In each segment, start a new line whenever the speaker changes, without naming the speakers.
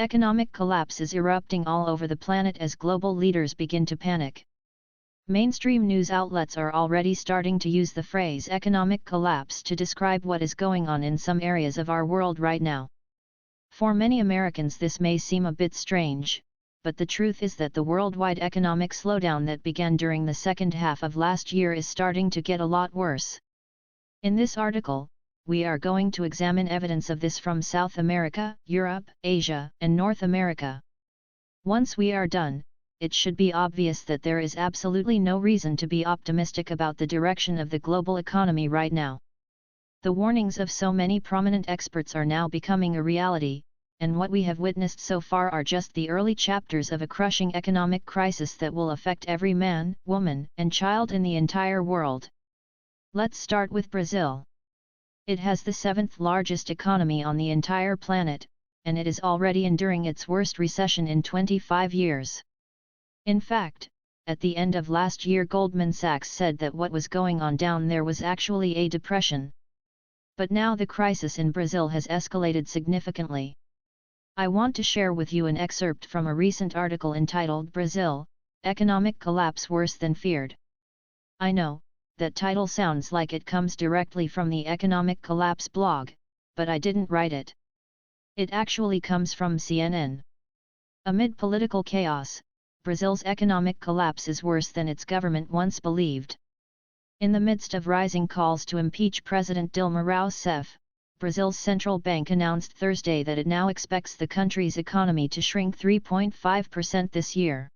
Economic collapse is erupting all over the planet as global leaders begin to panic. Mainstream news outlets are already starting to use the phrase economic collapse to describe what is going on in some areas of our world right now. For many Americans this may seem a bit strange, but the truth is that the worldwide economic slowdown that began during the second half of last year is starting to get a lot worse. In this article, we are going to examine evidence of this from South America, Europe, Asia, and North America. Once we are done, it should be obvious that there is absolutely no reason to be optimistic about the direction of the global economy right now. The warnings of so many prominent experts are now becoming a reality, and what we have witnessed so far are just the early chapters of a crushing economic crisis that will affect every man, woman, and child in the entire world. Let's start with Brazil. It has the seventh largest economy on the entire planet, and it is already enduring its worst recession in 25 years. In fact, at the end of last year Goldman Sachs said that what was going on down there was actually a depression. But now the crisis in Brazil has escalated significantly. I want to share with you an excerpt from a recent article entitled "Brazil, Economic Collapse Worse Than Feared." I know, that title sounds like it comes directly from the Economic Collapse blog, but I didn't write it. It actually comes from CNN. Amid political chaos, Brazil's economic collapse is worse than its government once believed. In the midst of rising calls to impeach President Dilma Rousseff, Brazil's central bank announced Thursday that it now expects the country's economy to shrink 3.5% this year.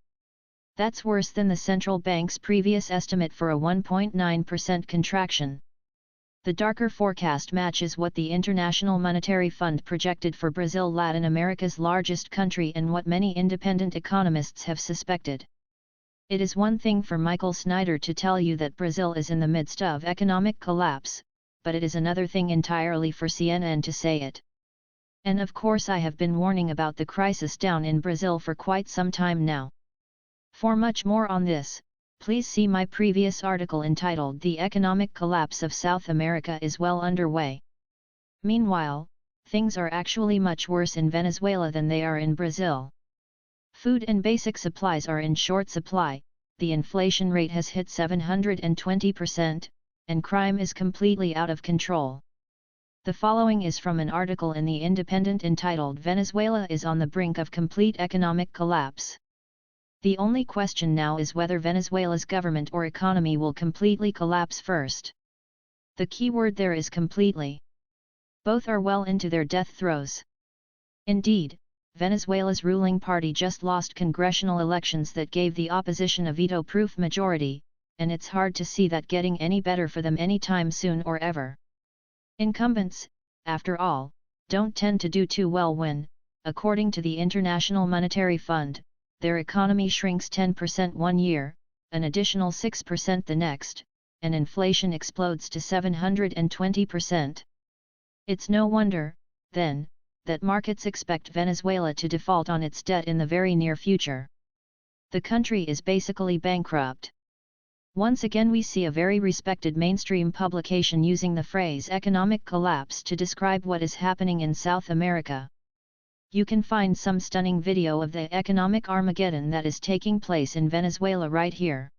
That's worse than the central bank's previous estimate for a 1.9% contraction. The darker forecast matches what the International Monetary Fund projected for Brazil, Latin America's largest country, and what many independent economists have suspected. It is one thing for Michael Snyder to tell you that Brazil is in the midst of economic collapse, but it is another thing entirely for CNN to say it. And of course I have been warning about the crisis down in Brazil for quite some time now. For much more on this, please see my previous article entitled "The Economic Collapse of South America is Well Underway." Meanwhile, things are actually much worse in Venezuela than they are in Brazil. Food and basic supplies are in short supply, the inflation rate has hit 720%, and crime is completely out of control. The following is from an article in The Independent entitled "Venezuela is on the brink of complete economic collapse." The only question now is whether Venezuela's government or economy will completely collapse first. The key word there is completely. Both are well into their death throes. Indeed, Venezuela's ruling party just lost congressional elections that gave the opposition a veto-proof majority, and it's hard to see that getting any better for them anytime soon or ever. Incumbents, after all, don't tend to do too well when, according to the International Monetary Fund, their economy shrinks 10% one year, an additional 6% the next, and inflation explodes to 720%. It's no wonder, then, that markets expect Venezuela to default on its debt in the very near future. The country is basically bankrupt. Once again we see a very respected mainstream publication using the phrase economic collapse to describe what is happening in South America. You can find some stunning video of the economic Armageddon that is taking place in Venezuela right here.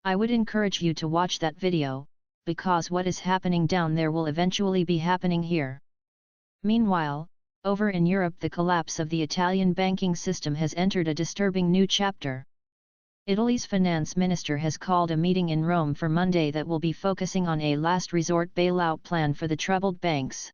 I would encourage you to watch that video, because what is happening down there will eventually be happening here. Meanwhile, over in Europe the collapse of the Italian banking system has entered a disturbing new chapter. Italy's finance minister has called a meeting in Rome for Monday that will be focusing on a last resort bailout plan for the troubled banks.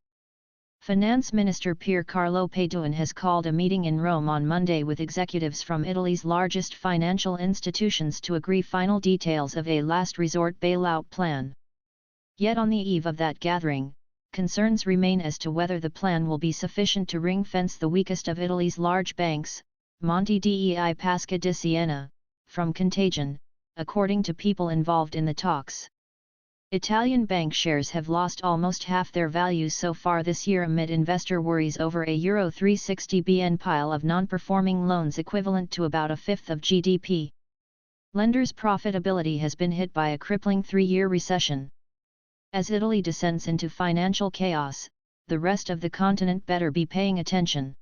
Finance Minister Pier Carlo Padoan has called a meeting in Rome on Monday with executives from Italy's largest financial institutions to agree final details of a last resort bailout plan. Yet on the eve of that gathering, concerns remain as to whether the plan will be sufficient to ring-fence the weakest of Italy's large banks, Monte dei Paschi di Siena, from contagion, according to people involved in the talks. Italian bank shares have lost almost half their value so far this year amid investor worries over a Euro 360 billion pile of non-performing loans equivalent to about a fifth of GDP. Lenders' profitability has been hit by a crippling three-year recession. As Italy descends into financial chaos, the rest of the continent better be paying attention.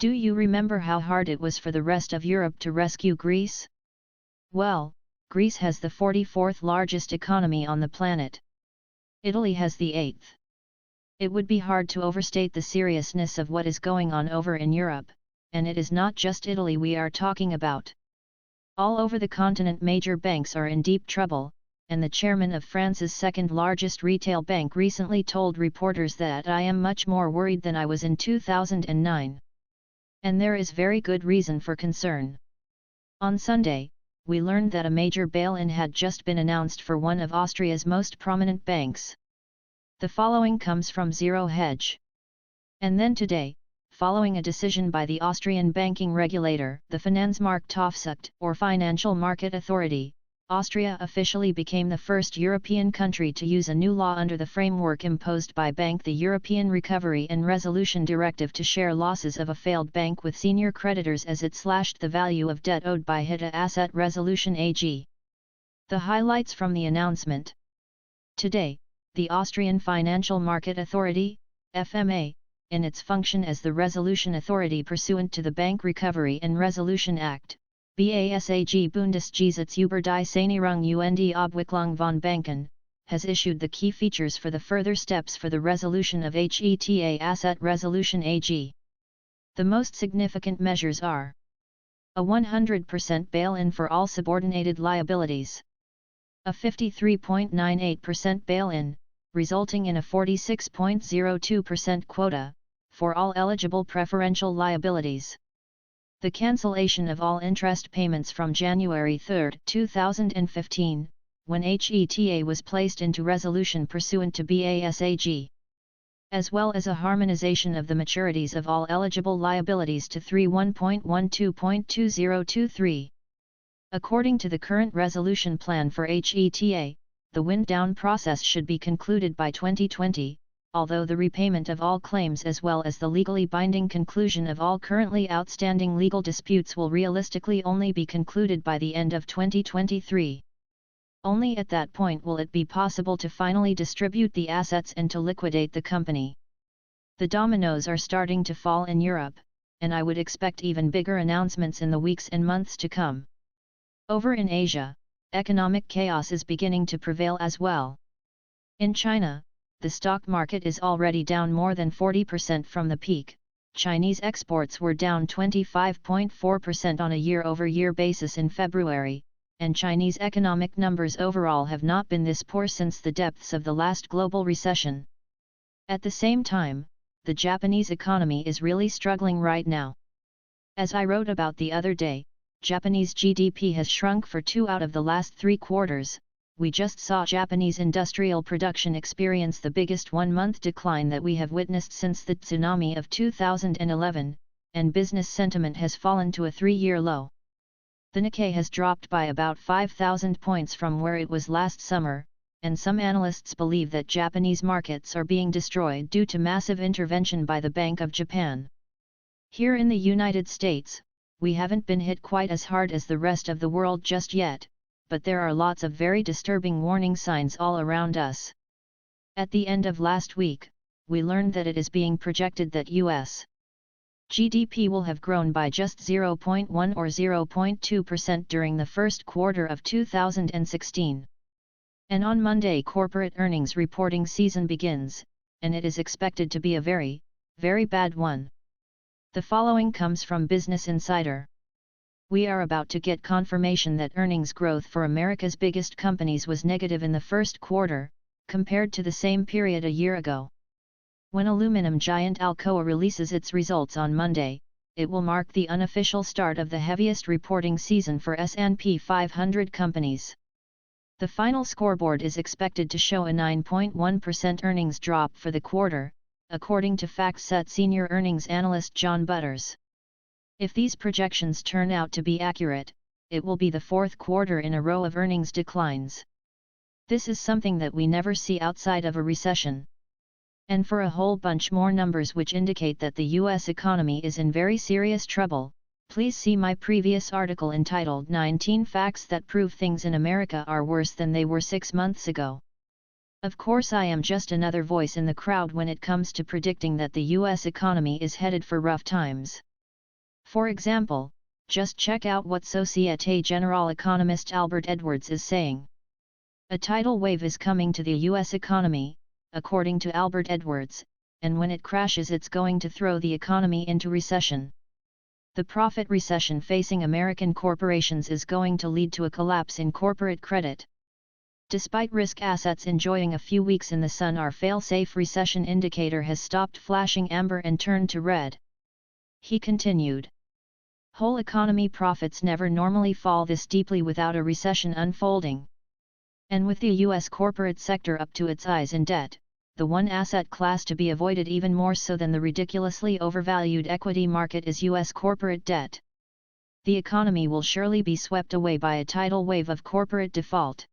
Do you remember how hard it was for the rest of Europe to rescue Greece? Well, Greece has the 44th largest economy on the planet. Italy has the 8th. It would be hard to overstate the seriousness of what is going on over in Europe, and it is not just Italy we are talking about. All over the continent major banks are in deep trouble, and the chairman of France's second largest retail bank recently told reporters that I am much more worried than I was in 2009. And there is very good reason for concern. On Sunday, we learned that a major bail-in had just been announced for one of Austria's most prominent banks. The following comes from Zero Hedge. And then today, following a decision by the Austrian banking regulator, the Finanzmarktaufsicht, or Financial Market Authority, Austria officially became the first European country to use a new law under the framework imposed by the European Recovery and Resolution Directive to share losses of a failed bank with senior creditors as it slashed the value of debt owed by HITA Asset Resolution AG. The highlights from the announcement. Today, the Austrian Financial Market Authority, FMA, in its function as the resolution authority pursuant to the Bank Recovery and Resolution Act, BASAG Bundesgesetz über die Sanierung und Abwicklung von Banken, has issued the key features for the further steps for the resolution of HETA Asset Resolution AG. The most significant measures are a 100% bail-in for all subordinated liabilities, a 53.98% bail-in, resulting in a 46.02% quota, for all eligible preferential liabilities. The cancellation of all interest payments from January 3, 2015, when HETA was placed into resolution pursuant to BASAG. As well as a harmonization of the maturities of all eligible liabilities to 31.12.2023. According to the current resolution plan for HETA, the wind-down process should be concluded by 2020, although the repayment of all claims as well as the legally binding conclusion of all currently outstanding legal disputes will realistically only be concluded by the end of 2023. Only at that point will it be possible to finally distribute the assets and to liquidate the company. The dominoes are starting to fall in Europe, and I would expect even bigger announcements in the weeks and months to come. Over in Asia, economic chaos is beginning to prevail as well. In China, the stock market is already down more than 40% from the peak. Chinese exports were down 25.4% on a year-over-year basis in February, and Chinese economic numbers overall have not been this poor since the depths of the last global recession. At the same time, the Japanese economy is really struggling right now. As I wrote about the other day, Japanese GDP has shrunk for 2 out of the last 3 quarters. We just saw Japanese industrial production experience the biggest one-month decline that we have witnessed since the tsunami of 2011, and business sentiment has fallen to a 3-year low. The Nikkei has dropped by about 5,000 points from where it was last summer, and some analysts believe that Japanese markets are being destroyed due to massive intervention by the Bank of Japan. Here in the United States, we haven't been hit quite as hard as the rest of the world just yet, but there are lots of very disturbing warning signs all around us. At the end of last week, we learned that it is being projected that U.S. GDP will have grown by just 0.1 or 0.2% during the first quarter of 2016. And on Monday corporate earnings reporting season begins, and it is expected to be a very, very bad one. The following comes from Business Insider. We are about to get confirmation that earnings growth for America's biggest companies was negative in the first quarter, compared to the same period a year ago. When aluminum giant Alcoa releases its results on Monday, it will mark the unofficial start of the heaviest reporting season for S&P 500 companies. The final scoreboard is expected to show a 9.1% earnings drop for the quarter, according to FactSet senior earnings analyst John Butters. If these projections turn out to be accurate, it will be the 4th quarter in a row of earnings declines. This is something that we never see outside of a recession. And for a whole bunch more numbers which indicate that the US economy is in very serious trouble, please see my previous article entitled 19 Facts That Prove Things in America Are Worse Than They Were 6 months ago. Of course, I am just another voice in the crowd when it comes to predicting that the US economy is headed for rough times. For example, just check out what Societe Generale economist Albert Edwards is saying. A tidal wave is coming to the US economy, according to Albert Edwards, and when it crashes it's going to throw the economy into recession. The profit recession facing American corporations is going to lead to a collapse in corporate credit. Despite risk assets enjoying a few weeks in the sun, our fail-safe recession indicator has stopped flashing amber and turned to red. He continued. Whole economy profits never normally fall this deeply without a recession unfolding. And with the US corporate sector up to its eyes in debt, the one asset class to be avoided even more so than the ridiculously overvalued equity market is US corporate debt. The economy will surely be swept away by a tidal wave of corporate default.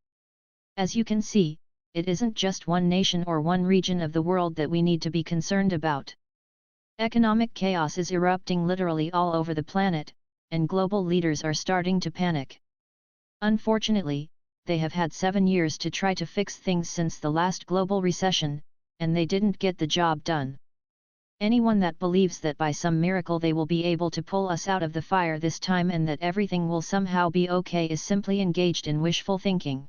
As you can see, it isn't just one nation or one region of the world that we need to be concerned about. Economic chaos is erupting literally all over the planet, and global leaders are starting to panic. Unfortunately, they have had 7 years to try to fix things since the last global recession, and they didn't get the job done. Anyone that believes that by some miracle they will be able to pull us out of the fire this time and that everything will somehow be okay is simply engaged in wishful thinking.